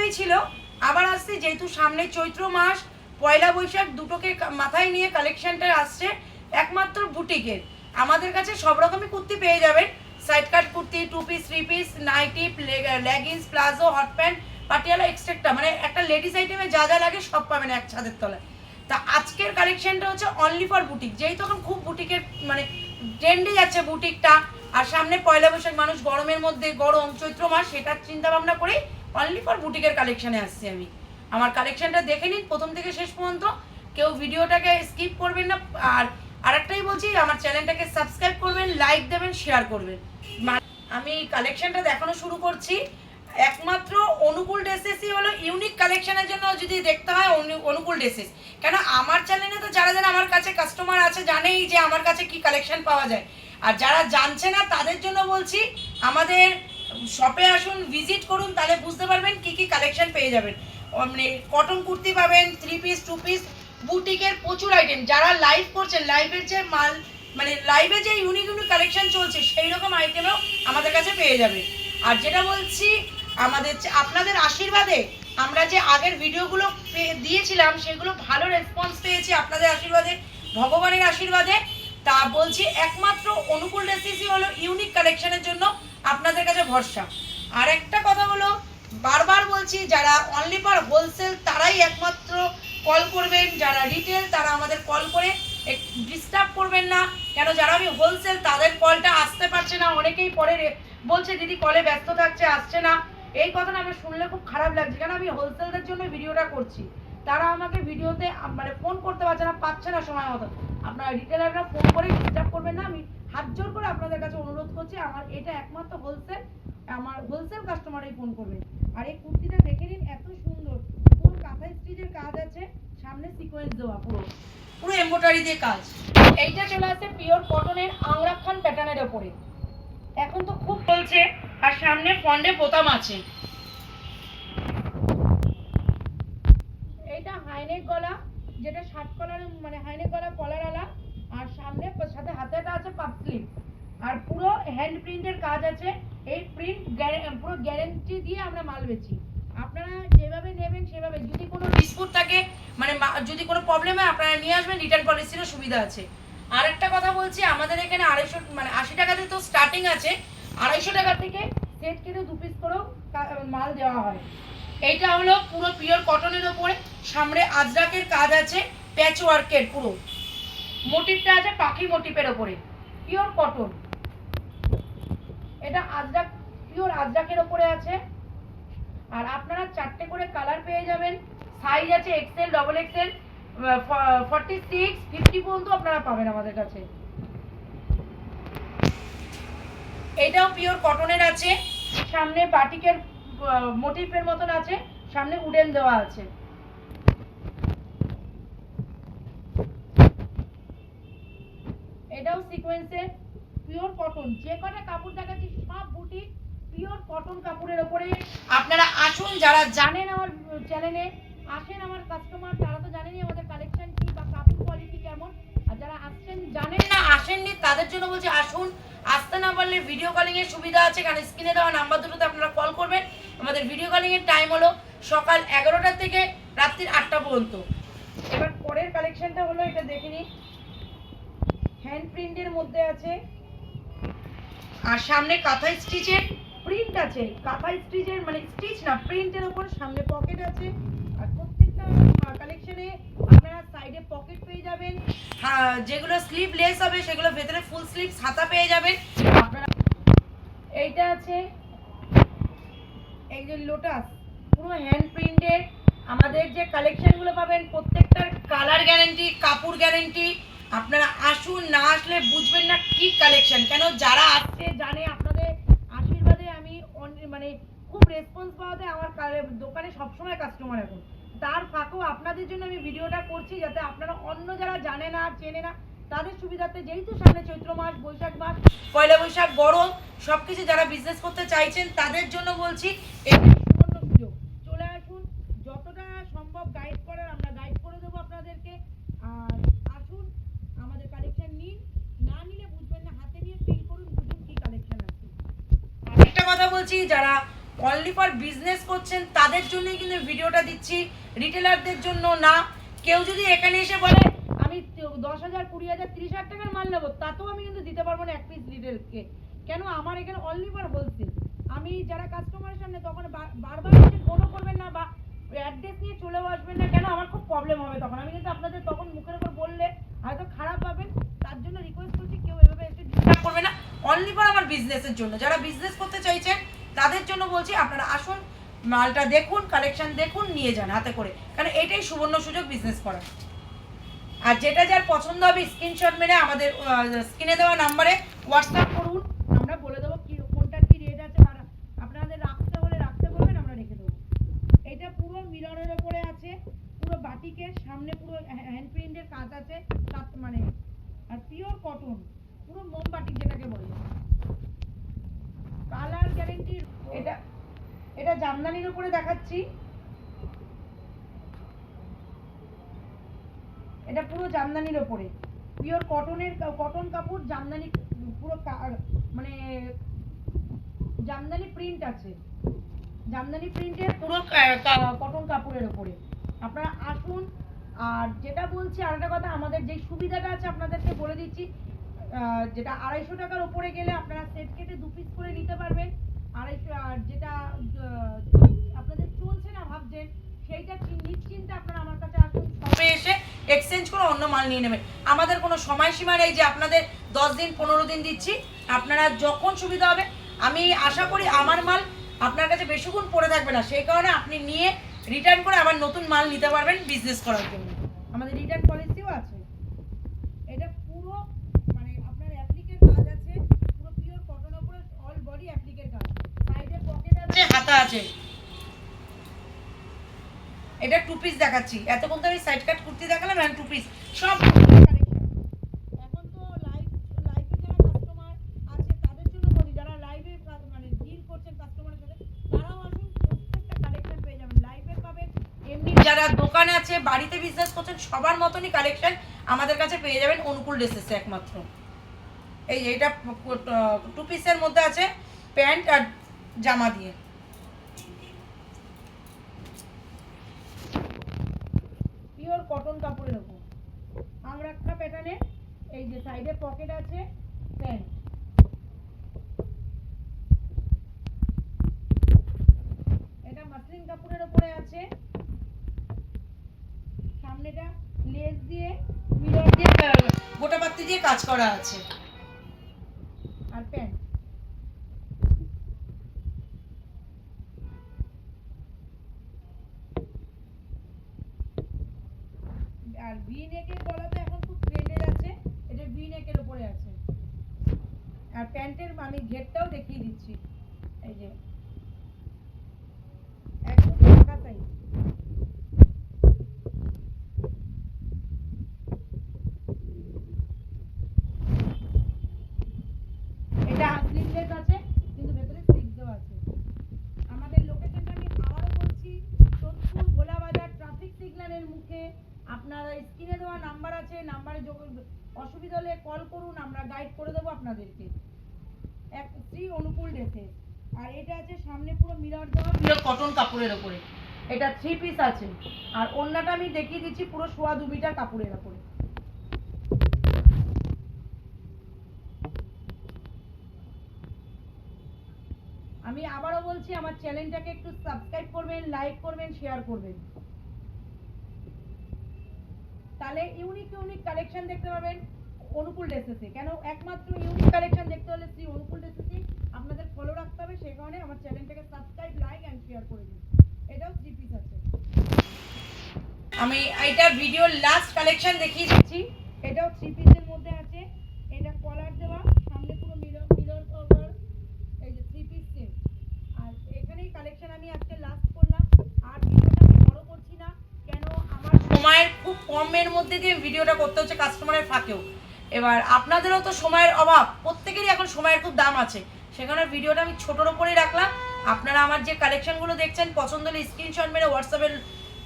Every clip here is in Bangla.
ভিডিওই ছিল। আবার আসছে যেহেতু সামনে চৈত্র মাস, পয়লা বৈশাখ দুটোকে মাথায় নিয়ে কালেকশনটা আসছে একমাত্র বুটিকের। আমাদের কাছে সব রকমই কুর্তি পেয়ে যাবেন, side cut kurti, 2 piece, 3 piece, nighty, leggings, palazzo, hot pant, Patiala extra, মানে একটা লেডিস আইটেমে যা যা লাগে সব পাবেন এক ছাদের তলায়। তা আজকের কালেকশনটা হচ্ছে অনলি ফর বুটিক, যেহেতু এখন খুব বুটিকের মানে ট্রেন্ডে যাচ্ছে বুটিকটা, আর সামনে পয়লা বৈশাখ, মানুষ গরমের মধ্যে গরম চৈত্র মাস, সেটার চিন্তা ভাবনা করে অনলি ফর বুটিকের কালেকশানে আসছি আমি। আমার কালেকশনটা দেখে নিন প্রথম থেকে শেষ পর্যন্ত, কেউ ভিডিওটাকে স্কিপ করবেন না। আর আরেকটাই বলছি, আমার চ্যানেলটাকে সাবস্ক্রাইব করবেন, লাইক দেবেন, শেয়ার করবেন। আমি কালেকশনটা দেখানো শুরু করছি। একমাত্র অনুকূল ড্রেসেসই হলো ইউনিক কালেকশনের জন্য যদি দেখতে হয় অনুকূল ড্রেসেস। কেন আমার চ্যানেলে তো যারা যারা আমার কাছে কাস্টমার আছে জানেই যে আমার কাছে কি কালেকশন পাওয়া যায়, আর যারা জানছে না তাদের জন্য বলছি আমাদের শপে আসুন, ভিজিট করুন, তাহলে বুঝতে পারবেন কি কি কালেকশন পেয়ে যাবেন। মানে কটন কুর্তি পাবেন, 3 পিস, 2 পিস, বুটিকের প্রচুর আইটেম। যারা লাইভ করছেন, লাইভের যে মাল, মানে লাইভে যে ইউনিক ইউনিক কালেকশন চলছে সেই রকম আইটেমও আমাদের কাছে পেয়ে যাবে। আর যেটা বলছি, আমাদের আপনাদের আশীর্বাদে আমরা যে আগের ভিডিওগুলো দিয়েছিলাম সেগুলো ভালো রেসপন্স পেয়েছি আপনাদের আশীর্বাদে, ভগবানের আশীর্বাদে। তা বলছি একমাত্র অনুকূল ড্রেসেসই হলো ইউনিক কালেকশনের জন্য আপনাদের কাছে ভরসা। আর একটা কথা হলো, বারবার বলছি, যারা অনলি ফর হোলসেল তারাই একমাত্র কল করবেন, যারা রিটেল তারা আমাদের কল করে ডিস্টার্ব করবেন না। কেন যারা আমি হোলসেল তাদের কলটা আসতে পারছে না, অনেকেই পরে বলছে দিদি কলে ব্যস্ত থাকছে, আসছে না। এই কথাটা আমার শুনলে খুব খারাপ লাগছে, কেন আমি হোলসেলদের জন্য ভিডিওটা করছি। তারা আমাকে ভিডিওতে মানে ফোন করতে পারছে না সময় মতো। আপনারা রিটেলাররা ফোন করে ডিস্টার্ব করবেন না, আমি হাত জোর করে আপনাদের কাছে অনুরোধ করছি। আমার এটা একমাত্র হোলসেল, আমার হোলসেল কাস্টমারই ফোন করবে। আর এই কুর্তিটা দেখে নিন, এত সুন্দর, পুরো কাঁথা স্টিচের কাজ আছে, সামনে সিকোয়েন্স দেওয়া, পুরো পুরো এমব্রয়ডারি দিয়ে কাজ। এইটা চলে আসছে পিওর কটনের আংরাখান প্যাটার্নের ওপরে, এখন তো খুব চলছে। আর সামনে ফন্ডে বোতাম আছে। এইটা হাইনেক গলা, যেটা শার্ট কলার, মানে হাইনেক গলা কলারওয়ালা, আর সামনে সাথে হাতেটা আছে পাপ স্লিভ, আর পুরো হ্যান্ড প্রিন্টের কাজ আছে। এই প্রিন্ট পুরো গ্যারেন্টি দিয়ে আমরা মাল বেচি। আপনারা যেভাবে নেবেন সেভাবে, যদি কোনো ডিসপুট থাকে, মানে যদি কোনো প্রবলেম হয় আপনারা নিয়ে আসবেন, রিটার্ন পলিসিরও সুবিধা আছে। আর একটা কথা বলছি, আমাদের এখানে 250 মানে 80 টাকা থেকে তো স্টার্টিং আছে, 250 টাকা থেকে সেট কেটে 2 পিস করেও মাল দেওয়া হয়। এইটা হলো পুরো পিওর কটনের ওপরে, সামনে আজরাকের কাজ আছে, প্যাচ ওয়ার্কের, পুরো মোটিভটা আছে পাখি মোটিভের ওপরে, পিওর কটন। এটা আজরাক, পিওর আজরাকের ওপরে আছে। আর আপনারা 4টে করে কালার পেয়ে যাবেন, সাইজ আছে এক্সেল, ডবল এক্সেল, 46, 50 পর্যন্ত আপনারা পাবেন আমাদের কাছে। এটাও পিওর কটনের আছে, সামনে বাটিকের মোটিভের মতন আছে, সামনে উডেন দেওয়া আছে। এটাও সিকোয়েন্সের, পিওর কটন। যে কটা কাপড় দেখাচ্ছি সব বুটিক পিওর কটন কাপড়ের ওপরে। আপনারা আসুন, যারা জানেন আমার চ্যানেলে আসেন, আমার কাস্টমার তারা তো জানেনই আমাদের কালেকশন কি বা কাপড় কোয়ালিটি কেমন। আর যারা আসছেন জানেন না, আসেননি, তাদের জন্য বলছি আসুন। আসতে না পারলে ভিডিও কলিং এর সুবিধা আছে, কারণ স্ক্রিনে দেওয়া নাম্বার দুটোতে আপনারা কল করবেন। আমাদের ভিডিও কলিং এর টাইম হলো সকাল 11টা থেকে রাত্রি 8টা পর্যন্ত। এবার পরের কালেকশনটা হলো, এটা দেখে নিন, হ্যান্ড প্রিন্টের মধ্যে আছে, আর সামনে কাঁথা স্টিচের প্রিন্ট আছে, কাঁথা স্টিচের মানে স্টিচ না, প্রিন্টের উপর সামনে পকেট আছে। আর প্রত্যেকটা কালেকশনে আপনারা সাইডে পকেট পেয়ে যাবেন, যেগুলো স্লিভ লেস হবে সেগুলো ভেতরে ফুল স্লিভ ছাতা পেয়ে যাবেন আপনারা। এইটা আছে, এই যে লোটাস, পুরো হ্যান্ড প্রিন্টের। আমাদের যে কালেকশনগুলো পাবেন প্রত্যেকটার কালার গ্যারেন্টি, কাপড় গ্যারেন্টি। আপনারা আসুন, না আসলে বুঝবেন না কি কালেকশন। কেন যারা আসছে জানে আপনাদের আশীর্বাদে আমি মানে খুব রেসপন্স পাওয়াতে আমার দোকানে সবসময় কাস্টমার এখন। তার ফাঁকেও আপনাদের জন্য আমি ভিডিওটা করছি, যাতে আপনারা অন্য যারা জানে না চেনে না তাদের সুবিধার্থে, যেহেতু সামনে চৈত্র মাস, বৈশাখ মাস, পয়লা বৈশাখ, গরম, সবকিছু যারা বিজনেস করতে চাইছেন তাদের জন্য বলছি এই সুবর্ণ সুযোগ। চলে আসুন, যতটা সম্ভব গাইড করার আমরা গাইড করে দেবো আপনাদেরকে। আর আসুন, আমাদের কালেকশন নিন, না নিলে বুঝবেন না, হাতে নিয়ে ফিল করুন, বুঝুন কি কালেকশন আছে। আর একটা কথা বলছি, যারা অনলি ফর বিজনেস করছেন তাদের জন্যই কিন্তু ভিডিওটা দিচ্ছি, রিটেলারদের জন্য না। কেউ যদি এখানে এসে বলে আমি 10,000, 20,000, 30,000 টাকার মাল নেবো, তাতেও আমি কিন্তু দিতে পারবো না এক পিস রিটেলকে। কেন? আমার এখানে অনলি ফর হোলসেল। আমি যারা কাস্টমারের সামনে তখন বারবার এসে ফোনও করবেন না বা অ্যাড্রেস নিয়ে চলেও আসবেন না, কেন? আমার খুব প্রবলেম হবে তখন। আমি কিন্তু আপনাদের তখন মুখের উপর বললে হয়তো খারাপ পাবেন, তার জন্য রিকোয়েস্ট করছি কেউ এভাবে এসে ডিস্টার্ব করবে না। অনলি ফর আমার বিজনেসের জন্য, যারা বিজনেস করতে চাইছেন তাদের জন্য বলছি, আপনারা আসুন, মালটা দেখুন, কালেকশন দেখুন, নিয়ে যান হাতে করে, কারণ এটাই সুবর্ণ সুযোগ বিজনেস করার। আর যেটা যার পছন্দ হবে স্ক্রিনশট মেরে আমাদের স্ক্রিনে দেওয়া নাম্বারে হোয়াটসঅ্যাপ করুন, আমরা বলে দেবো কি কোনটার কি রেট আছে, আর আপনাদের রাখতে হলে রাখতে বলবেন, আমরা রেখে দেবো। এটা পুরো মিররের ওপরে আছে, পুরো বাটিকের সামনে পুরো হ্যান্ড প্রিন্টের কাজ আছে, মানে আর পিওর কটন, পুরো মোমবাটি যেটাকে বলে, কালার গ্যারেন্টি। এটা জামদানির উপরে দেখাচ্ছি, এটা পুরো জামদানির ওপরে পিওর কটন কাপড়, জামদানি পুরো মানে জামদানি প্রিন্ট আছে, জামদানি প্রিন্টের পুরো কটন কাপড়ের ওপরে। আপনারা আসুন। আর যেটা বলছি আরেকটা কথা, আমাদের যে সুবিধাটা আছে আপনাদেরকে বলে দিচ্ছি, যেটা 250 টাকার উপরে গেলে আপনারা সেট কেটে 2 পিস করে নিতে পারবেন। 250, আর যেটা আপনাদের চলছে না ভাবছেন, সেইটা নিশ্চিন্তে আপনারা আমার কাছে আসুন, শপে এসে এক্সচেঞ্জ করে অন্য মাল নিয়ে নেবেন। আমাদের কোনো সময়সীমা নেই যে আপনাদের 10 দিন 15 দিন দিচ্ছি, আপনারা যখন সুবিধা হবে। আমি আশা করি আমার মাল আপনার কাছে বেশিক্ষণ পড়ে থাকবে না, সেই কারণে আপনি নিয়ে রিটার্ন করে আবার নতুন মাল নিতে পারবেন বিজনেস করার জন্য। আমাদের রিটার্ন পলিসিও আছে। এটা পুরো মানে আপনার অ্যাপ্লিকের কাজ আছে, পুরো পিওর কটন উপরে অল বডি অ্যাপ্লিকের কাজ, সাইডে পকেট আছে, হাতা আছে। এটা 2 পিস দেখাচ্ছি, এতক্ষণ তো আমি সাইড কাট কুর্তি দেখালাম, এখন 2 পিস সব কালেকশন। এখন তো লাইভে যারা কাস্টমার আছে তাদের জন্য বলি, যারা লাইভে মানে ডিল করছেন কাস্টমারের সাথে, তারাও আসুন, প্রত্যেকটা কালেকশন পেয়ে যাবেন, লাইভে পাবেন, এমনি যারা দোকানে আছে, বাড়িতে বিজনেস করছেন, সবার মতনই কালেকশন আমাদের কাছে পেয়ে যাবেন অনুকূল ড্রেসেসে একমাত্র। এই এটা 2 পিসের মধ্যে আছে, প্যান্ট আর জামা দিয়ে, পিওর কটন কাপড়ের উপর আংরাক্ষা প্যাটার্নে। এই যে সাইডে পকেট আছে, প্যান্ট। এটা মাসলিন কাপড়ের উপরে আছে, সামনেটা লেস দিয়ে মিরর দিয়ে গোটা পাত্তি দিয়ে কাজ করা আছে, আর প্যান্ট। আর ভি নেকের গলা তো এখন খুব ট্রেন্ডে আছে, এটা ভি নেকের উপরে আছে। আর প্যান্টের আমি ঘেরটাও দেখিয়ে দিচ্ছি, এই যে একদম ফাঁকা সাইজ। এটা স্লিভলেস আছে, কিন্তু ভেতরে স্লিভ দেওয়া আছে। আমাদের লোকেশনটা আমি আবারও বলছি, সোদপুর ভোলাবাজার ট্রাফিক সিগন্যালের মুখে। আপনারা স্ক্রিনে দেওয়া নাম্বার আছে, নাম্বারে অসুবিধা হলে কল করুন, আমরা গাইড করে দেবো আপনাদেরকে। এক শ্রী অনুকূল ড্রেসে। আর এটা আছে সামনে পুরো মিরর দেওয়া, পিওর কটন কাপড়ের ওপরে। এটা 3 পিস আছে, আর ওড়নাটা আমি দেখিয়ে দিচ্ছি পুরো 2.25 মিটার কাপড়ের ওপরে। আমি আবারও বলছি, আমার চ্যানেলটাকে একটু সাবস্ক্রাইব করবেন, লাইক করবেন, শেয়ার করবেন, তাহলে ইউনিক কালেকশন দেখতে পাবেন অনুকূল ড্রেসেসে। কেন? একমাত্র ইউনিক কালেকশন দেখতে হলে শ্রী অনুকূল ড্রেসেসে আপনাদের ফলো রাখতে হবে, সেই কারণে আমার চ্যানেলটাকে সাবস্ক্রাইব, লাইক এন্ড শেয়ার করে দিন। এটাও 3 পিস আছে। আমি এটা ভিডিওর লাস্ট কালেকশন দেখিয়ে দিচ্ছি, এটাও 3 পিসের মধ্যে আছে। এটা কলার দেওয়া, সামনে পুরো মিরর ওভার, এই যে 3 পিস সেট। আর এখানেই কালেকশন আমি আজকে লাস্ট করলাম, আর ভিডিওটা আমি বড় করছি না, কেন আমার সময়ের খুব কমের মধ্যে দিয়ে ভিডিওটা করতে হচ্ছে কাস্টমারের ফাঁকেও। এবার আপনাদেরও তো সময়ের অভাব, প্রত্যেকেরই এখন সময়ের খুব দাম আছে, সেখানে ভিডিওটা আমি ছোটোর ওপরেই রাখলাম। আপনারা আমার যে কালেকশনগুলো দেখছেন পছন্দ হলে স্ক্রিনশট মেরে হোয়াটসঅ্যাপে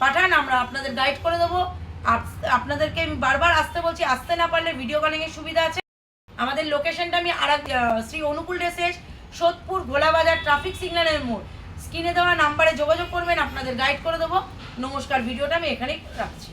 পাঠান, আমরা আপনাদের গাইড করে দেবো। আর আপনাদেরকে আমি বারবার আসতে বলছি, আসতে না পারলে ভিডিও কলিংয়ের সুবিধা আছে। আমাদের লোকেশনটা আমি শ্রী অনুকূল ড্রেসেস, সোদপুর ভোলাবাজার ট্রাফিক সিগন্যালের মোড়, স্ক্রিনে দেওয়া নাম্বারে যোগাযোগ করবেন, আপনাদের গাইড করে দেবো। নমস্কার, ভিডিওটা আমি এখানেই রাখছি।